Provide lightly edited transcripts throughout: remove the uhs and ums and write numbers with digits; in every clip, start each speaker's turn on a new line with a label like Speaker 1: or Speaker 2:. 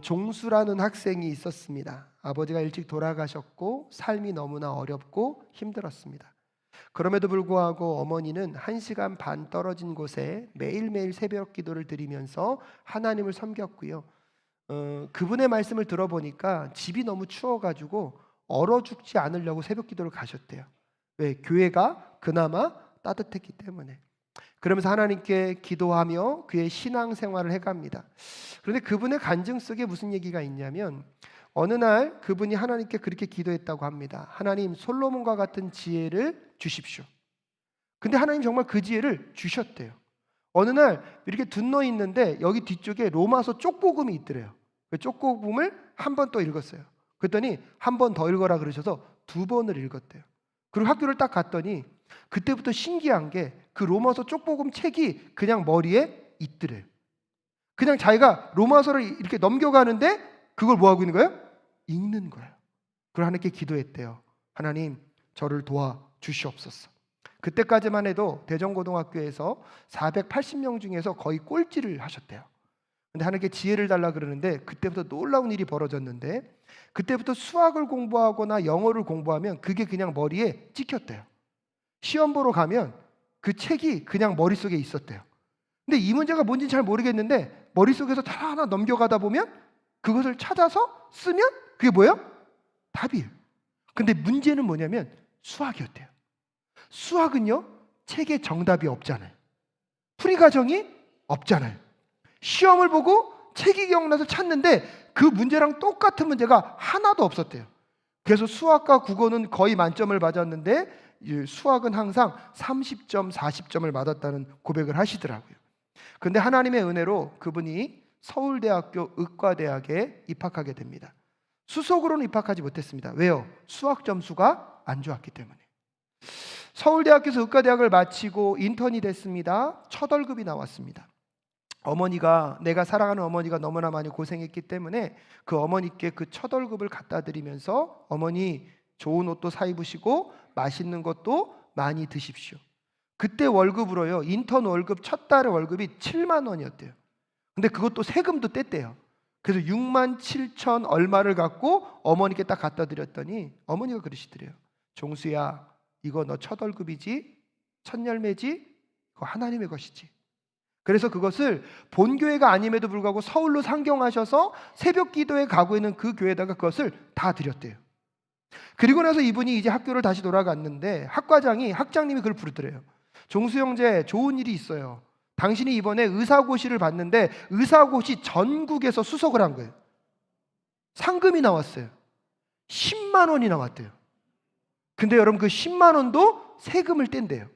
Speaker 1: 종수라는 학생이 있었습니다. 아버지가 일찍 돌아가셨고 삶이 너무나 어렵고 힘들었습니다. 그럼에도 불구하고 어머니는 1시간 반 떨어진 곳에 매일매일 새벽 기도를 드리면서 하나님을 섬겼고요. 그분의 말씀을 들어보니까 집이 너무 추워가지고 얼어 죽지 않으려고 새벽 기도를 가셨대요. 왜? 교회가 그나마 따뜻했기 때문에. 그러면서 하나님께 기도하며 그의 신앙생활을 해갑니다. 그런데 그분의 간증 속에 무슨 얘기가 있냐면 어느 날 그분이 하나님께 그렇게 기도했다고 합니다. 하나님, 솔로몬과 같은 지혜를 주십시오. 근데 하나님 정말 그 지혜를 주셨대요. 어느 날 이렇게 둔너 있는데 여기 뒤쪽에 로마서 쪽복음이 있더래요. 그 쪽복음을 한 번 또 읽었어요. 그랬더니 한 번 더 읽어라 그러셔서 2번을 읽었대요. 그리고 학교를 딱 갔더니 그때부터 신기한 게 그 로마서 쪽복음 책이 그냥 머리에 있더래요. 그냥 자기가 로마서를 이렇게 넘겨가는데 그걸 뭐 하고 있는 거예요? 읽는 거예요. 그걸 하나님께 기도했대요. 하나님, 저를 도와 주시옵소서. 그때까지만 해도 대전고등학교에서 480명 중에서 거의 꼴찌를 하셨대요. 근데 하나님께 지혜를 달라 그러는데 그때부터 놀라운 일이 벌어졌는데 그때부터 수학을 공부하거나 영어를 공부하면 그게 그냥 머리에 찍혔대요. 시험 보러 가면 그 책이 그냥 머릿속에 있었대요. 근데 이 문제가 뭔지 잘 모르겠는데 머릿속에서 하나 넘겨가다 보면 그것을 찾아서 쓰면 그게 뭐예요? 답이에요. 근데 문제는 뭐냐면 수학이었대요. 수학은요, 책에 정답이 없잖아요. 풀이 과정이 없잖아요. 시험을 보고 책이 기억나서 찾는데 그 문제랑 똑같은 문제가 하나도 없었대요. 그래서 수학과 국어는 거의 만점을 받았는데 수학은 항상 30점, 40점을 받았다는 고백을 하시더라고요. 그런데 하나님의 은혜로 그분이 서울대학교 의과대학에 입학하게 됩니다. 수석으로는 입학하지 못했습니다. 왜요? 수학 점수가 안 좋았기 때문에. 서울대학교에서 의과대학을 마치고 인턴이 됐습니다. 첫 월급이 나왔습니다. 어머니가, 내가 사랑하는 어머니가 너무나 많이 고생했기 때문에 그 어머니께 그 첫 월급을 갖다 드리면서 어머니, 좋은 옷도 사 입으시고 맛있는 것도 많이 드십시오. 그때 월급으로요, 인턴 월급 첫 달의 월급이 7만 원이었대요. 근데 그것도 세금도 뗐대요. 그래서 6만 7천 얼마를 갖고 어머니께 딱 갖다 드렸더니 어머니가 그러시더래요. 종수야, 이거 너 첫 월급이지? 첫 열매지? 그거 하나님의 것이지. 그래서 그것을 본교회가 아님에도 불구하고 서울로 상경하셔서 새벽 기도에 가고 있는 그 교회에다가 그것을 다 드렸대요. 그리고 나서 이분이 이제 학교를 다시 돌아갔는데 학장님이 그걸 부르더래요. 종수 형제, 좋은 일이 있어요. 당신이 이번에 의사고시를 봤는데 의사고시 전국에서 수석을 한 거예요. 상금이 나왔어요. 10만 원이 나왔대요. 근데 여러분 그 10만 원도 세금을 뗀대요.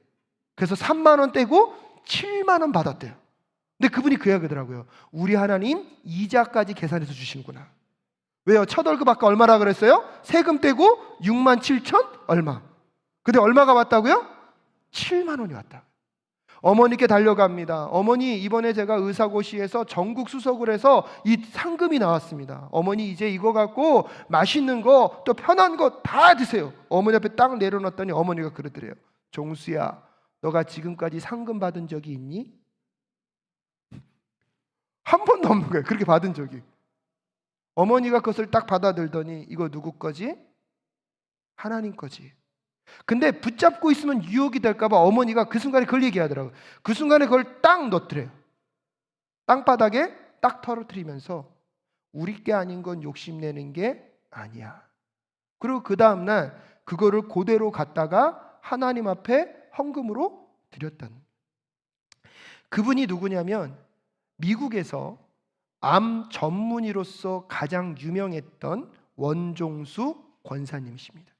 Speaker 1: 그래서 3만 원 떼고 7만 원 받았대요. 근데 그분이 그 이야기더라고요. 우리 하나님 이자까지 계산해서 주시는구나. 왜요? 첫 월급 아까 얼마라 그랬어요? 세금 떼고 6만 7천 얼마. 근데 얼마가 왔다고요? 7만 원이 왔다. 어머니께 달려갑니다. 어머니, 이번에 제가 의사고시에서 전국 수석을 해서 이 상금이 나왔습니다. 어머니, 이제 이거 갖고 맛있는 거 또 편한 거 다 드세요. 어머니 앞에 딱 내려놨더니 어머니가 그러더래요. 종수야, 너가 지금까지 상금 받은 적이 있니? 한 번도 없는 거예요. 그렇게 받은 적이. 어머니가 그것을 딱 받아들더니 이거 누구 거지? 하나님 거지. 근데 붙잡고 있으면 유혹이 될까 봐 어머니가 그 순간에 그걸 얘기하더라고요. 그 순간에 그걸 딱 넣더래요. 땅바닥에 딱 떨어뜨리면서 우리 게 아닌 건 욕심내는 게 아니야. 그리고 그 다음날 그거를 그대로 갖다가 하나님 앞에 헌금으로 드렸다는. 그분이 누구냐면 미국에서 암 전문의로서 가장 유명했던 원종수 권사님이십니다.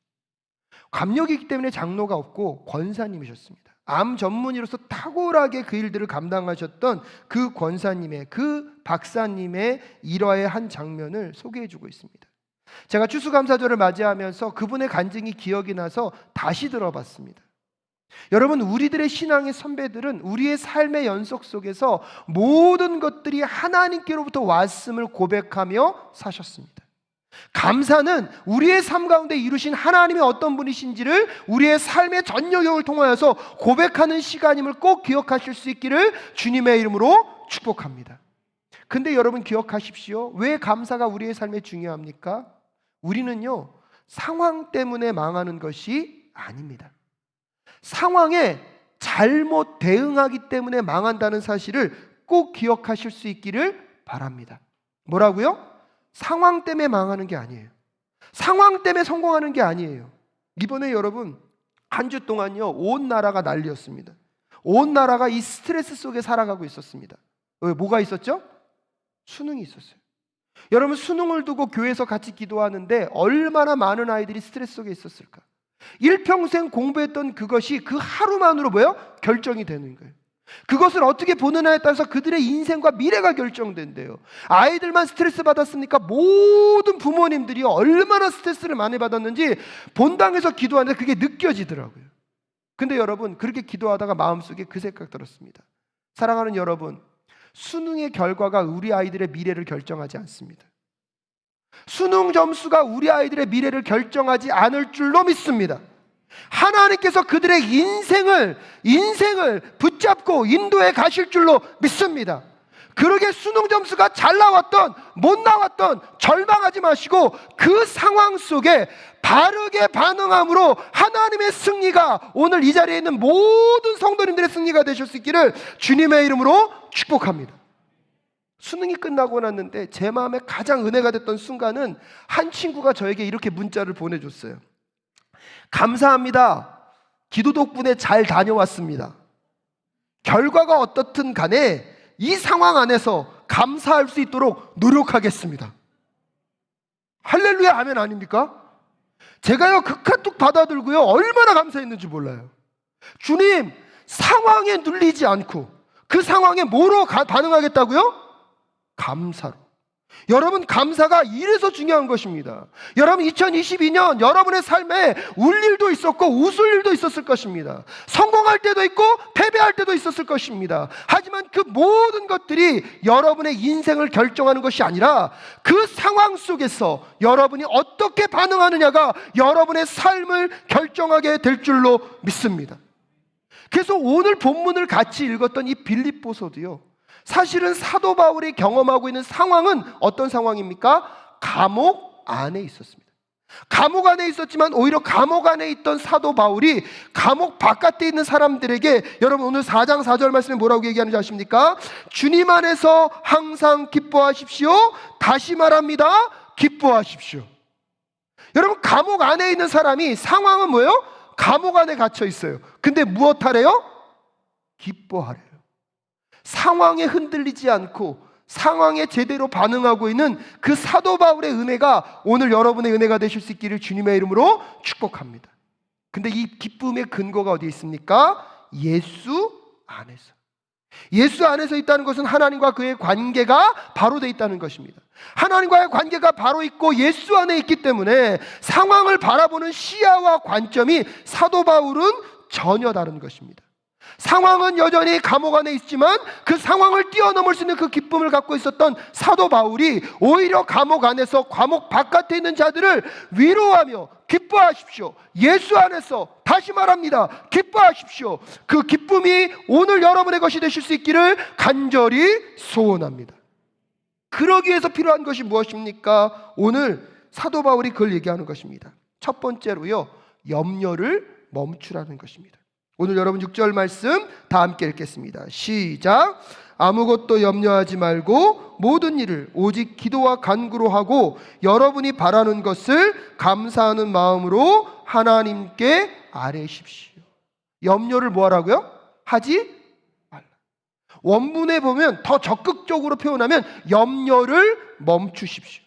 Speaker 1: 감력이기 때문에 장로가 없고 권사님이셨습니다. 암 전문의로서 탁월하게 그 일들을 감당하셨던 그 권사님의, 그 박사님의 일화의 한 장면을 소개해주고 있습니다. 제가 추수감사절을 맞이하면서 그분의 간증이 기억이 나서 다시 들어봤습니다. 여러분, 우리들의 신앙의 선배들은 우리의 삶의 연속 속에서 모든 것들이 하나님께로부터 왔음을 고백하며 사셨습니다. 감사는 우리의 삶 가운데 이루신 하나님이 어떤 분이신지를 우리의 삶의 전 영역을 통하여서 고백하는 시간임을 꼭 기억하실 수 있기를 주님의 이름으로 축복합니다. 근데 여러분 기억하십시오. 왜 감사가 우리의 삶에 중요합니까? 우리는요, 상황 때문에 망하는 것이 아닙니다. 상황에 잘못 대응하기 때문에 망한다는 사실을 꼭 기억하실 수 있기를 바랍니다. 뭐라고요? 상황 때문에 망하는 게 아니에요. 상황 때문에 성공하는 게 아니에요. 이번에 여러분 한 주 동안요, 온 나라가 난리였습니다. 온 나라가 이 스트레스 속에 살아가고 있었습니다. 왜? 뭐가 있었죠? 수능이 있었어요. 여러분, 수능을 두고 교회에서 같이 기도하는데 얼마나 많은 아이들이 스트레스 속에 있었을까? 일평생 공부했던 그것이 그 하루만으로 뭐예요? 결정이 되는 거예요. 그것을 어떻게 보느냐에 따라서 그들의 인생과 미래가 결정된대요. 아이들만 스트레스 받았습니까? 모든 부모님들이 얼마나 스트레스를 많이 받았는지 본당에서 기도하는데 그게 느껴지더라고요. 근데 여러분, 그렇게 기도하다가 마음속에 그 생각 들었습니다. 사랑하는 여러분, 수능의 결과가 우리 아이들의 미래를 결정하지 않습니다. 수능 점수가 우리 아이들의 미래를 결정하지 않을 줄로 믿습니다. 하나님께서 그들의 인생을 붙잡고 인도해 가실 줄로 믿습니다. 그러게 수능 점수가 잘 나왔던 못 나왔던 절망하지 마시고 그 상황 속에 바르게 반응함으로 하나님의 승리가, 오늘 이 자리에 있는 모든 성도님들의 승리가 되실 수 있기를 주님의 이름으로 축복합니다. 수능이 끝나고 났는데 제 마음에 가장 은혜가 됐던 순간은 한 친구가 저에게 이렇게 문자를 보내줬어요. 감사합니다. 기도 덕분에 잘 다녀왔습니다. 결과가 어떻든 간에 이 상황 안에서 감사할 수 있도록 노력하겠습니다. 할렐루야 아멘 아닙니까? 제가요 그 카톡 받아들고요 얼마나 감사했는지 몰라요. 주님, 상황에 눌리지 않고 그 상황에 뭐로 반응하겠다고요? 감사로. 여러분, 감사가 이래서 중요한 것입니다. 여러분, 2022년 여러분의 삶에 울 일도 있었고 웃을 일도 있었을 것입니다. 성공할 때도 있고 패배할 때도 있었을 것입니다. 하지만 그 모든 것들이 여러분의 인생을 결정하는 것이 아니라 그 상황 속에서 여러분이 어떻게 반응하느냐가 여러분의 삶을 결정하게 될 줄로 믿습니다. 그래서 오늘 본문을 같이 읽었던 이 빌립보서도요, 사실은 사도 바울이 경험하고 있는 상황은 어떤 상황입니까? 감옥 안에 있었습니다. 감옥 안에 있었지만 오히려 감옥 안에 있던 사도 바울이 감옥 바깥에 있는 사람들에게, 여러분 오늘 4장 4절 말씀에 뭐라고 얘기하는지 아십니까? 주님 안에서 항상 기뻐하십시오. 다시 말합니다. 기뻐하십시오. 여러분, 감옥 안에 있는 사람이, 상황은 뭐예요? 감옥 안에 갇혀 있어요. 근데 무엇 하래요? 기뻐하래요. 상황에 흔들리지 않고 상황에 제대로 반응하고 있는 그 사도 바울의 은혜가 오늘 여러분의 은혜가 되실 수 있기를 주님의 이름으로 축복합니다. 근데 이 기쁨의 근거가 어디에 있습니까? 예수 안에서. 예수 안에서 있다는 것은 하나님과 그의 관계가 바로 되어 있다는 것입니다. 하나님과의 관계가 바로 있고 예수 안에 있기 때문에 상황을 바라보는 시야와 관점이 사도 바울은 전혀 다른 것입니다. 상황은 여전히 감옥 안에 있지만 그 상황을 뛰어넘을 수 있는 그 기쁨을 갖고 있었던 사도 바울이 오히려 감옥 안에서 감옥 바깥에 있는 자들을 위로하며 기뻐하십시오. 예수 안에서, 다시 말합니다, 기뻐하십시오. 그 기쁨이 오늘 여러분의 것이 되실 수 있기를 간절히 소원합니다. 그러기 위해서 필요한 것이 무엇입니까? 오늘 사도 바울이 그걸 얘기하는 것입니다. 첫 번째로요, 염려를 멈추라는 것입니다. 오늘 여러분 6절 말씀 다 함께 읽겠습니다. 시작. 아무것도 염려하지 말고 모든 일을 오직 기도와 간구로 하고 여러분이 바라는 것을 감사하는 마음으로 하나님께 아뢰십시오. 염려를 뭐 하라고요? 하지 말라. 원문에 보면 더 적극적으로 표현하면 염려를 멈추십시오.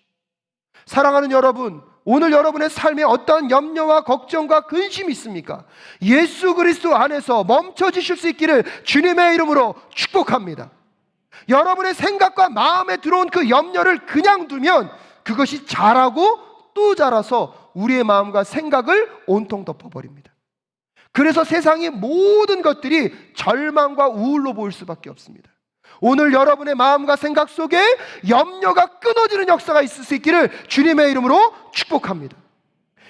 Speaker 1: 사랑하는 여러분, 오늘 여러분의 삶에 어떠한 염려와 걱정과 근심이 있습니까? 예수 그리스도 안에서 멈춰지실 수 있기를 주님의 이름으로 축복합니다. 여러분의 생각과 마음에 들어온 그 염려를 그냥 두면 그것이 자라고 또 자라서 우리의 마음과 생각을 온통 덮어버립니다. 그래서 세상의 모든 것들이 절망과 우울로 보일 수밖에 없습니다. 오늘 여러분의 마음과 생각 속에 염려가 끊어지는 역사가 있을 수 있기를 주님의 이름으로 축복합니다.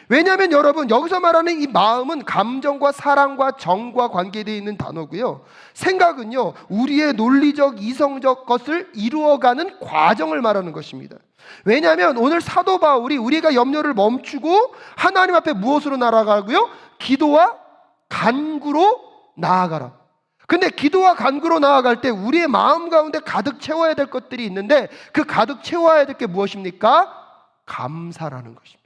Speaker 1: 왜냐하면 여러분, 여기서 말하는 이 마음은 감정과 사랑과 정과 관계되어 있는 단어고요. 생각은요, 우리의 논리적, 이성적 것을 이루어가는 과정을 말하는 것입니다. 왜냐하면 오늘 사도 바울이 우리가 염려를 멈추고 하나님 앞에 무엇으로 나아가고요? 기도와 간구로 나아가라. 근데 기도와 간구로 나아갈 때 우리의 마음 가운데 가득 채워야 될 것들이 있는데, 그 가득 채워야 될 게 무엇입니까? 감사라는 것입니다.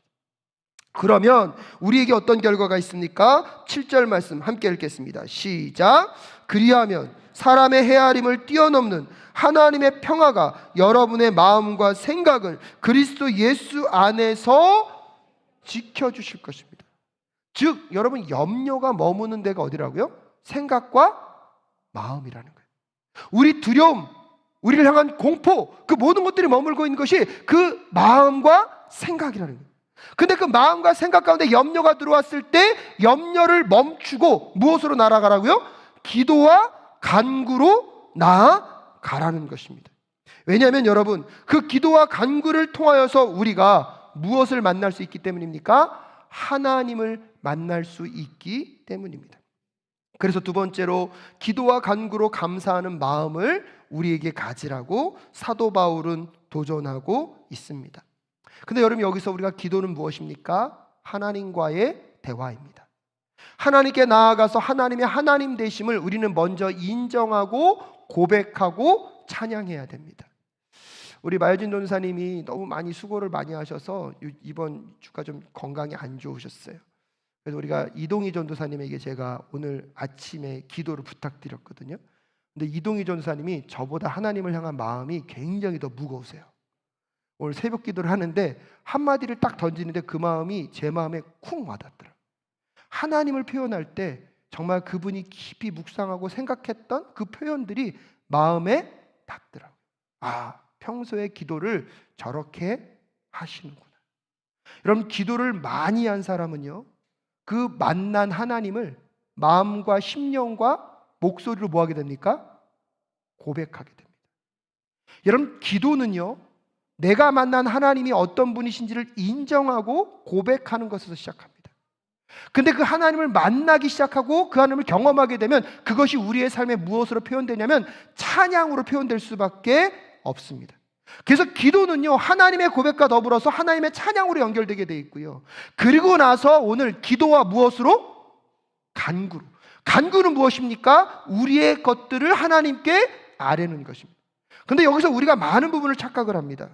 Speaker 1: 그러면 우리에게 어떤 결과가 있습니까? 7절 말씀 함께 읽겠습니다. 시작. 그리하면 사람의 헤아림을 뛰어넘는 하나님의 평화가 여러분의 마음과 생각을 그리스도 예수 안에서 지켜주실 것입니다. 즉 여러분, 염려가 머무는 데가 어디라고요? 생각과 마음이라는 거예요. 우리 두려움, 우리를 향한 공포, 그 모든 것들이 머물고 있는 것이 그 마음과 생각이라는 거예요. 근데 그 마음과 생각 가운데 염려가 들어왔을 때 염려를 멈추고 무엇으로 나아가라고요? 기도와 간구로 나아가라는 것입니다. 왜냐하면 여러분, 그 기도와 간구를 통하여서 우리가 무엇을 만날 수 있기 때문입니까? 하나님을 만날 수 있기 때문입니다. 그래서 두 번째로 기도와 간구로 감사하는 마음을 우리에게 가지라고 사도 바울은 도전하고 있습니다. 근데 여러분, 여기서 우리가 기도는 무엇입니까? 하나님과의 대화입니다. 하나님께 나아가서 하나님의 하나님 되심을 우리는 먼저 인정하고 고백하고 찬양해야 됩니다. 우리 마여진 전사님이 너무 많이 수고를 많이 하셔서 이번 주가 좀 건강이 안 좋으셨어요. 그래서 우리가 이동희 전도사님에게 제가 오늘 아침에 기도를 부탁드렸거든요. 근데 이동희 전도사님이 저보다 하나님을 향한 마음이 굉장히 더 무거우세요. 오늘 새벽 기도를 하는데 한마디를 딱 던지는데 그 마음이 제 마음에 쿵 와닿더라고요. 하나님을 표현할 때 정말 그분이 깊이 묵상하고 생각했던 그 표현들이 마음에 닿더라고요. 아, 평소에 기도를 저렇게 하시는구나. 여러분, 기도를 많이 한 사람은요, 그 만난 하나님을 마음과 심령과 목소리로 뭐하게 됩니까? 고백하게 됩니다. 여러분, 기도는요, 내가 만난 하나님이 어떤 분이신지를 인정하고 고백하는 것에서 시작합니다. 근데 그 하나님을 만나기 시작하고 그 하나님을 경험하게 되면 그것이 우리의 삶에 무엇으로 표현되냐면 찬양으로 표현될 수밖에 없습니다. 그래서 기도는요, 하나님의 고백과 더불어서 하나님의 찬양으로 연결되게 되어 있고요. 그리고 나서 오늘 기도와 무엇으로? 간구로. 간구는 무엇입니까? 우리의 것들을 하나님께 아뢰는 것입니다. 그런데 여기서 우리가 많은 부분을 착각을 합니다.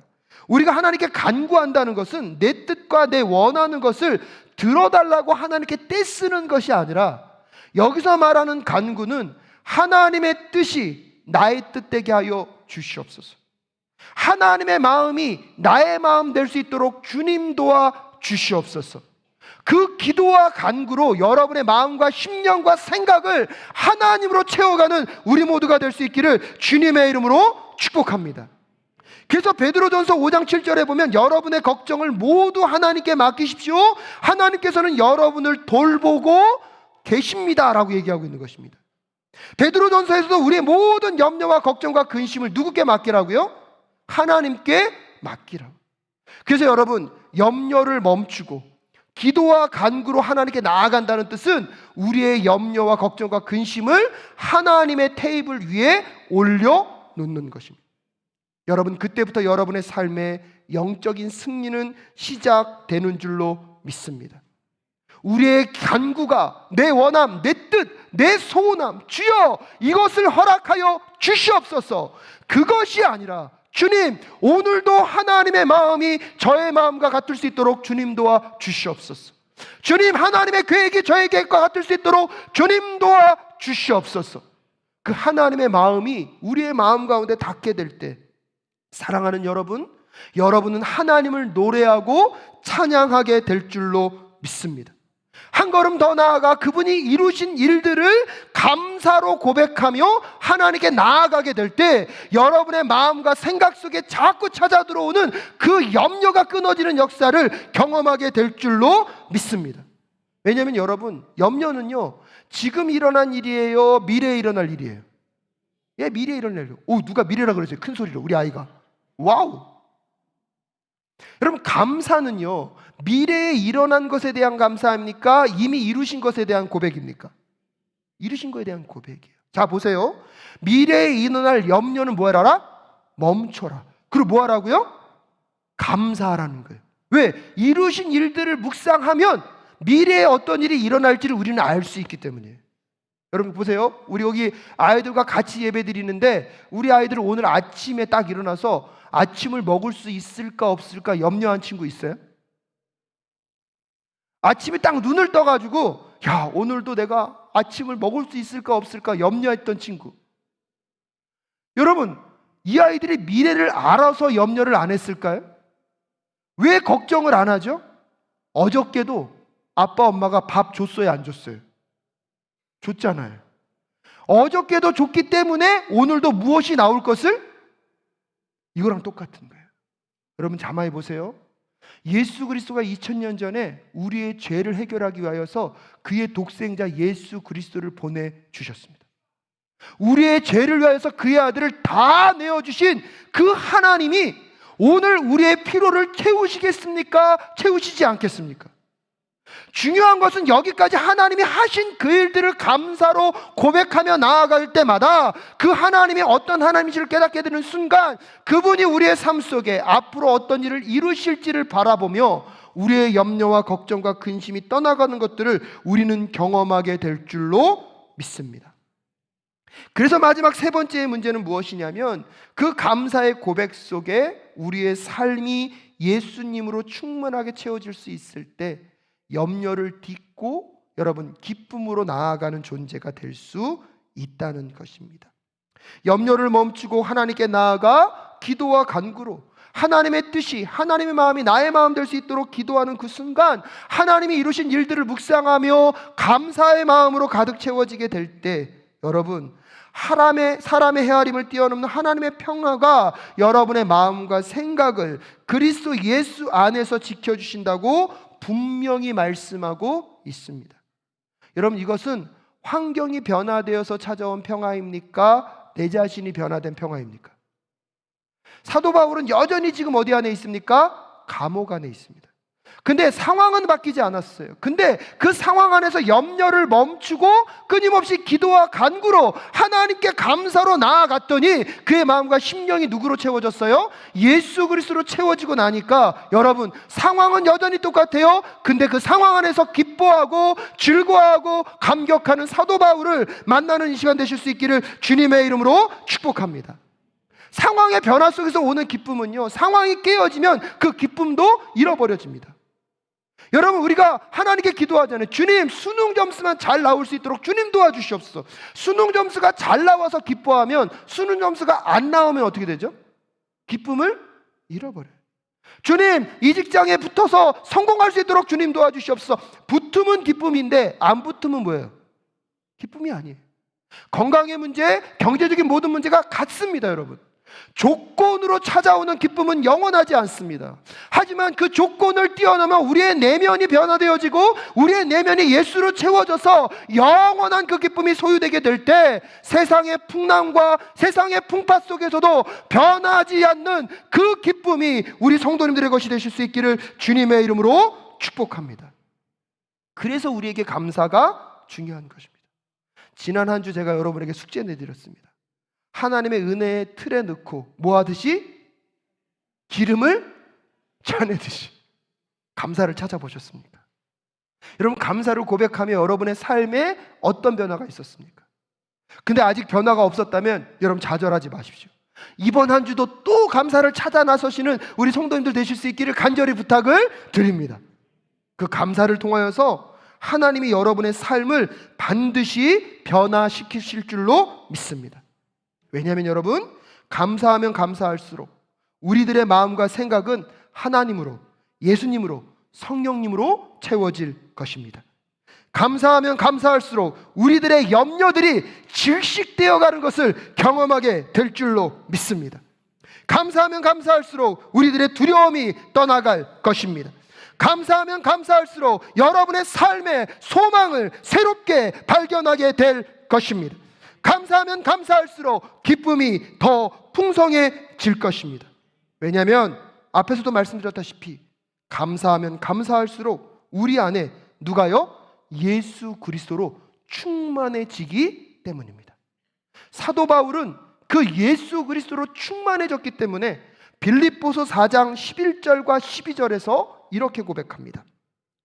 Speaker 1: 우리가 하나님께 간구한다는 것은 내 뜻과 내 원하는 것을 들어달라고 하나님께 떼쓰는 것이 아니라, 여기서 말하는 간구는 하나님의 뜻이 나의 뜻 되게 하여 주시옵소서, 하나님의 마음이 나의 마음 될 수 있도록 주님 도와 주시옵소서. 그 기도와 간구로 여러분의 마음과 심령과 생각을 하나님으로 채워가는 우리 모두가 될 수 있기를 주님의 이름으로 축복합니다. 그래서 베드로전서 5장 7절에 보면 여러분의 걱정을 모두 하나님께 맡기십시오, 하나님께서는 여러분을 돌보고 계십니다 라고 얘기하고 있는 것입니다. 베드로전서에서도 우리의 모든 염려와 걱정과 근심을 누구께 맡기라고요? 하나님께 맡기라고. 그래서 여러분, 염려를 멈추고 기도와 간구로 하나님께 나아간다는 뜻은 우리의 염려와 걱정과 근심을 하나님의 테이블 위에 올려놓는 것입니다. 여러분, 그때부터 여러분의 삶의 영적인 승리는 시작되는 줄로 믿습니다. 우리의 간구가 내 원함, 내 뜻, 내 소원함, 주여 이것을 허락하여 주시옵소서, 그것이 아니라 주님, 오늘도 하나님의 마음이 저의 마음과 같을 수 있도록 주님 도와 주시옵소서. 주님, 하나님의 계획이 저의 계획과 같을 수 있도록 주님 도와 주시옵소서. 그 하나님의 마음이 우리의 마음 가운데 닿게 될 때, 사랑하는 여러분, 여러분은 하나님을 노래하고 찬양하게 될 줄로 믿습니다. 한 걸음 더 나아가 그분이 이루신 일들을 감사로 고백하며 하나님께 나아가게 될 때 여러분의 마음과 생각 속에 자꾸 찾아 들어오는 그 염려가 끊어지는 역사를 경험하게 될 줄로 믿습니다. 왜냐하면 여러분, 염려는요, 지금 일어난 일이에요, 미래에 일어날 일이에요? 예, 미래에 일어날 일이에요. 오, 누가 미래라 그러죠? 큰 소리로 우리 아이가. 와우. 여러분, 감사는요, 미래에 일어난 것에 대한 감사입니까? 이미 이루신 것에 대한 고백입니까? 이루신 것에 대한 고백이에요. 자, 보세요. 미래에 일어날 염려는 뭐 하라? 멈춰라. 그리고 뭐 하라고요? 감사하라는 거예요. 왜? 이루신 일들을 묵상하면 미래에 어떤 일이 일어날지를 우리는 알 수 있기 때문이에요. 여러분 보세요. 우리 여기 아이들과 같이 예배 드리는데 우리 아이들은 오늘 아침에 딱 일어나서 아침을 먹을 수 있을까 없을까 염려한 친구 있어요? 아침에 딱 눈을 떠가지고 야, 오늘도 내가 아침을 먹을 수 있을까 없을까 염려했던 친구. 여러분, 이 아이들이 미래를 알아서 염려를 안 했을까요? 왜 걱정을 안 하죠? 어저께도 아빠 엄마가 밥 줬어요, 안 줬어요? 줬잖아요. 어저께도 줬기 때문에 오늘도 무엇이 나올 것을? 이거랑 똑같은 거예요. 여러분 자마해 보세요. 예수 그리스도가 2000년 전에 우리의 죄를 해결하기 위하여서 그의 독생자 예수 그리스도를 보내주셨습니다. 우리의 죄를 위하여서 그의 아들을 다 내어주신 그 하나님이 오늘 우리의 피로를 채우시겠습니까? 채우시지 않겠습니까? 중요한 것은 여기까지 하나님이 하신 그 일들을 감사로 고백하며 나아갈 때마다 그 하나님이 어떤 하나님인지를 깨닫게 되는 순간 그분이 우리의 삶 속에 앞으로 어떤 일을 이루실지를 바라보며 우리의 염려와 걱정과 근심이 떠나가는 것들을 우리는 경험하게 될 줄로 믿습니다. 그래서 마지막 세 번째의 문제는 무엇이냐면 그 감사의 고백 속에 우리의 삶이 예수님으로 충만하게 채워질 수 있을 때 염려를 딛고 여러분 기쁨으로 나아가는 존재가 될 수 있다는 것입니다. 염려를 멈추고 하나님께 나아가 기도와 간구로 하나님의 뜻이 하나님의 마음이 나의 마음 될 수 있도록 기도하는 그 순간 하나님이 이루신 일들을 묵상하며 감사의 마음으로 가득 채워지게 될 때 여러분 사람의 헤아림을 뛰어넘는 하나님의 평화가 여러분의 마음과 생각을 그리스도 예수 안에서 지켜주신다고 분명히 말씀하고 있습니다. 여러분 이것은 환경이 변화되어서 찾아온 평화입니까? 내 자신이 변화된 평화입니까? 사도 바울은 여전히 지금 어디 안에 있습니까? 감옥 안에 있습니다. 근데 상황은 바뀌지 않았어요. 근데 그 상황 안에서 염려를 멈추고 끊임없이 기도와 간구로 하나님께 감사로 나아갔더니 그의 마음과 심령이 누구로 채워졌어요? 예수 그리스도로 채워지고 나니까 여러분 상황은 여전히 똑같아요. 근데 그 상황 안에서 기뻐하고 즐거워하고 감격하는 사도 바울을 만나는 이 시간 되실 수 있기를 주님의 이름으로 축복합니다. 상황의 변화 속에서 오는 기쁨은요, 상황이 깨어지면 그 기쁨도 잃어버려집니다. 여러분 우리가 하나님께 기도하잖아요. 주님 수능 점수만 잘 나올 수 있도록 주님 도와주시옵소서. 수능 점수가 잘 나와서 기뻐하면 수능 점수가 안 나오면 어떻게 되죠? 기쁨을 잃어버려요. 주님 이 직장에 붙어서 성공할 수 있도록 주님 도와주시옵소서. 붙으면 기쁨인데 안 붙으면 뭐예요? 기쁨이 아니에요. 건강의 문제, 경제적인 모든 문제가 같습니다. 여러분 조건으로 찾아오는 기쁨은 영원하지 않습니다. 하지만 그 조건을 뛰어넘어 우리의 내면이 변화되어지고 우리의 내면이 예수로 채워져서 영원한 그 기쁨이 소유되게 될 때 세상의 풍랑과 세상의 풍파 속에서도 변하지 않는 그 기쁨이 우리 성도님들의 것이 되실 수 있기를 주님의 이름으로 축복합니다. 그래서 우리에게 감사가 중요한 것입니다. 지난 한 주 제가 여러분에게 숙제 내드렸습니다. 하나님의 은혜의 틀에 넣고 뭐 하듯이? 기름을 전해듯이. 감사를 찾아보셨습니까? 여러분 감사를 고백하며 여러분의 삶에 어떤 변화가 있었습니까? 근데 아직 변화가 없었다면 여러분 좌절하지 마십시오. 이번 한 주도 또 감사를 찾아 나서시는 우리 성도님들 되실 수 있기를 간절히 부탁을 드립니다. 그 감사를 통하여서 하나님이 여러분의 삶을 반드시 변화시키실 줄로 믿습니다. 왜냐하면 여러분 감사하면 감사할수록 우리들의 마음과 생각은 하나님으로, 예수님으로, 성령님으로 채워질 것입니다. 감사하면 감사할수록 우리들의 염려들이 질식되어 가는 것을 경험하게 될 줄로 믿습니다. 감사하면 감사할수록 우리들의 두려움이 떠나갈 것입니다. 감사하면 감사할수록 여러분의 삶의 소망을 새롭게 발견하게 될 것입니다. 감사하면 감사할수록 기쁨이 더 풍성해질 것입니다. 왜냐하면 앞에서도 말씀드렸다시피 감사하면 감사할수록 우리 안에 누가요? 예수 그리스도로 충만해지기 때문입니다. 사도 바울은 그 예수 그리스도로 충만해졌기 때문에 빌립보서 4장 11절과 12절에서 이렇게 고백합니다.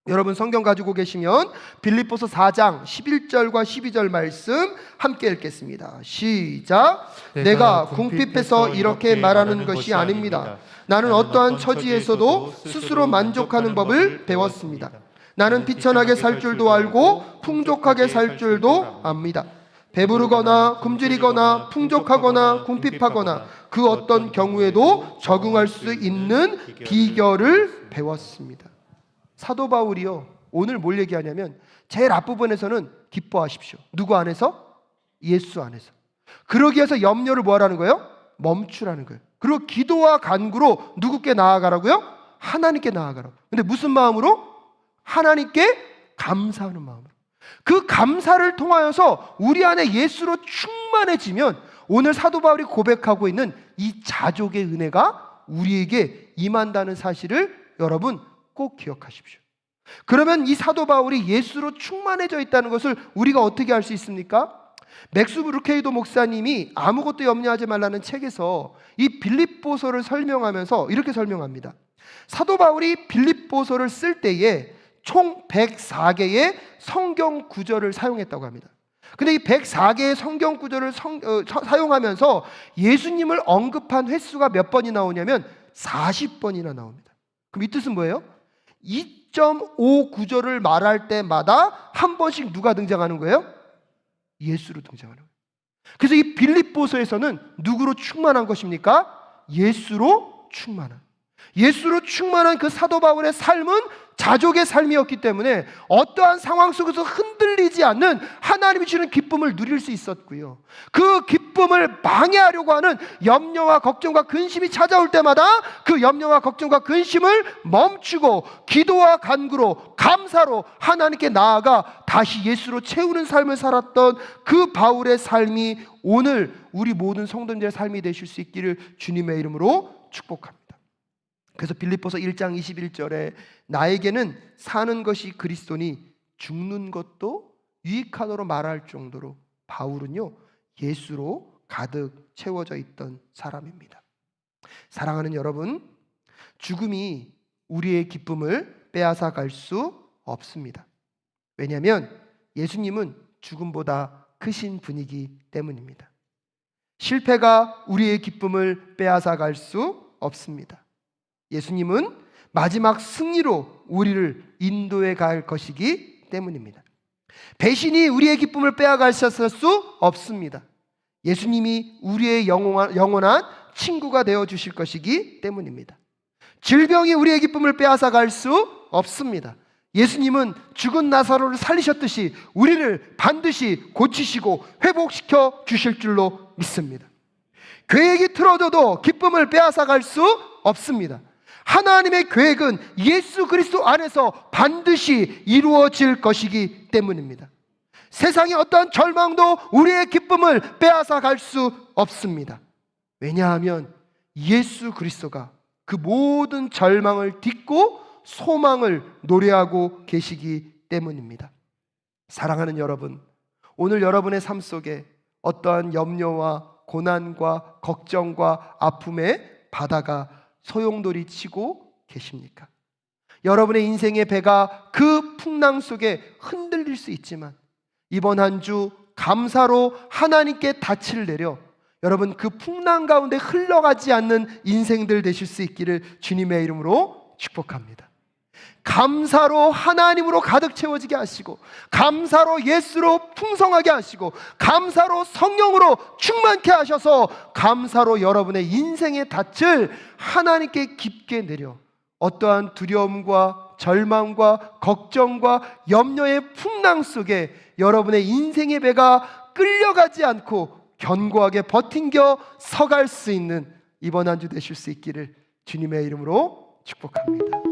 Speaker 1: 여러분 성경 가지고 계시면 빌립보서 4장 11절과 12절 말씀 함께 읽겠습니다. 시작. 내가 궁핍해서 이렇게 말하는 것이 아닙니다. 나는 어떠한 처지에서도 스스로 만족하는 법을 배웠습니다. 나는 비천하게 살 줄도 알고 풍족하게 살 줄도 압니다. 배부르거나 굶주리거나 풍족하거나 궁핍하거나 그 어떤 경우에도 적응할 수 있는 비결을 배웠습니다. 사도 바울이요, 오늘 뭘 얘기하냐면 제일 앞부분에서는 기뻐하십시오. 누구 안에서? 예수 안에서. 그러기 위해서 염려를 뭐 하라는 거예요? 멈추라는 거예요. 그리고 기도와 간구로 누구께 나아가라고요? 하나님께 나아가라고. 근데 무슨 마음으로? 하나님께 감사하는 마음으로. 그 감사를 통하여서 우리 안에 예수로 충만해지면 오늘 사도 바울이 고백하고 있는 이 자족의 은혜가 우리에게 임한다는 사실을 여러분 꼭 기억하십시오. 그러면 이 사도 바울이 예수로 충만해져 있다는 것을 우리가 어떻게 알 수 있습니까? 맥스 브루케이도 목사님이 아무것도 염려하지 말라는 책에서 이 빌립보서를 설명하면서 이렇게 설명합니다. 사도 바울이 빌립보서를 쓸 때에 총 104개의 성경 구절을 사용했다고 합니다. 근데 이 104개의 성경 구절을 사용하면서 예수님을 언급한 횟수가 몇 번이 나오냐면 40번이나 나옵니다. 그럼 이 뜻은 뭐예요? 2.5 구절을 말할 때마다 한 번씩 누가 등장하는 거예요? 예수로 등장하는 거예요. 그래서 이 빌립보서에서는 누구로 충만한 것입니까? 예수로 충만한. 예수로 충만한 그 사도 바울의 삶은 자족의 삶이었기 때문에 어떠한 상황 속에서 흔들리지 않는 하나님이 주는 기쁨을 누릴 수 있었고요. 그 기쁨을 방해하려고 하는 염려와 걱정과 근심이 찾아올 때마다 그 염려와 걱정과 근심을 멈추고 기도와 간구로 감사로 하나님께 나아가 다시 예수로 채우는 삶을 살았던 그 바울의 삶이 오늘 우리 모든 성도님들의 삶이 되실 수 있기를 주님의 이름으로 축복합니다. 그래서 빌립보서 1장 21절에 나에게는 사는 것이 그리스도니 죽는 것도 유익하도록 말할 정도로 바울은요 예수로 가득 채워져 있던 사람입니다. 사랑하는 여러분, 죽음이 우리의 기쁨을 빼앗아 갈 수 없습니다. 왜냐하면 예수님은 죽음보다 크신 분이기 때문입니다. 실패가 우리의 기쁨을 빼앗아 갈 수 없습니다. 예수님은 마지막 승리로 우리를 인도해 갈 것이기 때문입니다. 배신이 우리의 기쁨을 빼앗아갈 수 없습니다. 예수님이 우리의 영원한 친구가 되어 주실 것이기 때문입니다. 질병이 우리의 기쁨을 빼앗아갈 수 없습니다. 예수님은 죽은 나사로를 살리셨듯이 우리를 반드시 고치시고 회복시켜 주실 줄로 믿습니다. 계획이 틀어져도 기쁨을 빼앗아갈 수 없습니다. 하나님의 계획은 예수 그리스도 안에서 반드시 이루어질 것이기 때문입니다. 세상의 어떠한 절망도 우리의 기쁨을 빼앗아 갈 수 없습니다. 왜냐하면 예수 그리스도가 그 모든 절망을 딛고 소망을 노래하고 계시기 때문입니다. 사랑하는 여러분, 오늘 여러분의 삶 속에 어떠한 염려와 고난과 걱정과 아픔의 바다가 소용돌이 치고 계십니까? 여러분의 인생의 배가 그 풍랑 속에 흔들릴 수 있지만 이번 한 주 감사로 하나님께 닻을 내려 여러분 그 풍랑 가운데 흘러가지 않는 인생들 되실 수 있기를 주님의 이름으로 축복합니다. 감사로 하나님으로 가득 채워지게 하시고 감사로 예수로 풍성하게 하시고 감사로 성령으로 충만케 하셔서 감사로 여러분의 인생의 닻을 하나님께 깊게 내려 어떠한 두려움과 절망과 걱정과 염려의 풍랑 속에 여러분의 인생의 배가 끌려가지 않고 견고하게 버틴겨 서갈 수 있는 이번 한 주 되실 수 있기를 주님의 이름으로 축복합니다.